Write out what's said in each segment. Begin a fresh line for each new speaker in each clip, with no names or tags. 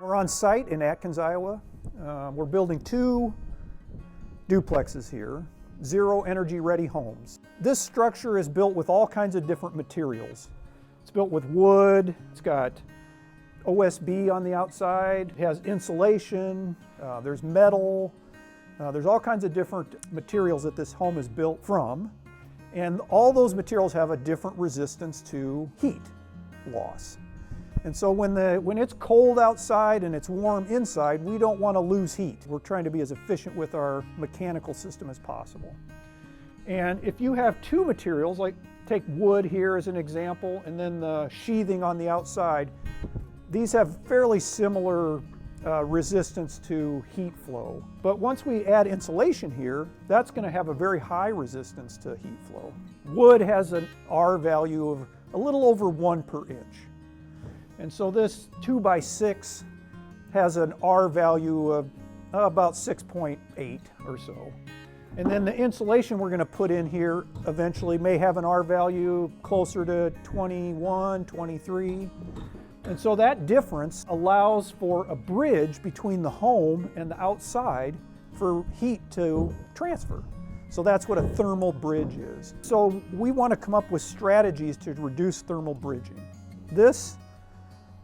We're on site in Atkins, Iowa. We're building 2 duplexes here, zero energy ready homes. This structure is built with all kinds of different materials. It's built with wood, it's got OSB on the outside, it has insulation, there's metal, there's all kinds of different materials that this home is built from. And all those materials have a different resistance to heat loss. And so when it's cold outside and it's warm inside, we don't want to lose heat. We're trying to be as efficient with our mechanical system as possible. And if you have 2 materials, like take wood here as an example, and then the sheathing on the outside, these have fairly similar resistance to heat flow. But once we add insulation here, that's going to have a very high resistance to heat flow. Wood has an R value of a little over 1 per inch. And so this 2x6 has an R value of about 6.8 or so. And then the insulation we're going to put in here eventually may have an R value closer to 21, 23. And so that difference allows for a bridge between the home and the outside for heat to transfer. So that's what a thermal bridge is. So we want to come up with strategies to reduce thermal bridging. This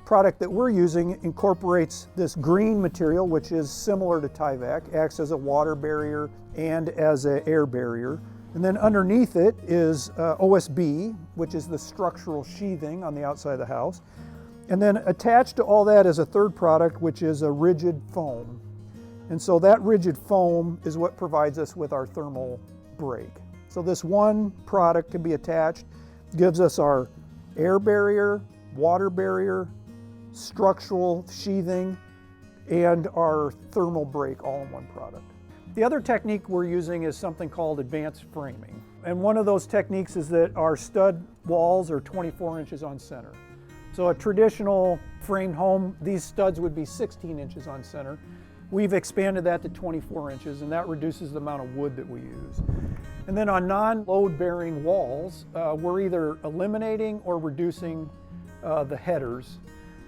product that we're using incorporates this green material, which is similar to Tyvek, acts as a water barrier and as an air barrier. And then underneath it is OSB, which is the structural sheathing on the outside of the house. And then attached to all that is a third product, which is a rigid foam. And so that rigid foam is what provides us with our thermal break. So this one product can be attached, gives us our air barrier, water barrier, structural sheathing, and our thermal break all in one product. The other technique we're using is something called advanced framing. And one of those techniques is that our stud walls are 24 inches on center. So a traditional framed home, these studs would be 16 inches on center. We've expanded that to 24 inches, and that reduces the amount of wood that we use. And then on non-load bearing walls, we're either eliminating or reducing the headers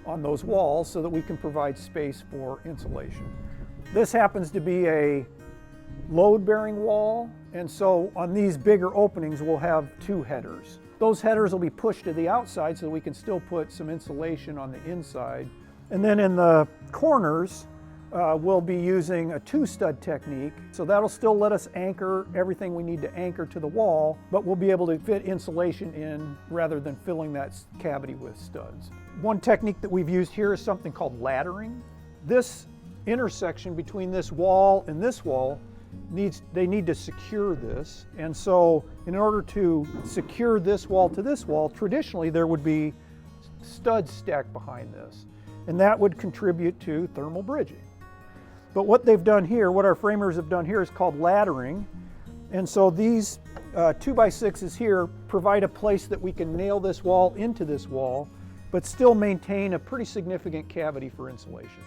on those walls so that we can provide space for insulation. This happens to be a load-bearing wall, and so on these bigger openings we'll have 2 headers. Those headers will be pushed to the outside so that we can still put some insulation on the inside. And then in the corners, we'll be using a 2-stud technique. So that'll still let us anchor everything we need to anchor to the wall, but we'll be able to fit insulation in rather than filling that cavity with studs. One technique that we've used here is something called laddering. This intersection between this wall and this wall they need to secure this. And so in order to secure this wall to this wall, traditionally there would be studs stacked behind this. And that would contribute to thermal bridging. But what they've done here, what our framers have done here is called laddering. And so these 2x6s here provide a place that we can nail this wall into this wall, but still maintain a pretty significant cavity for insulation.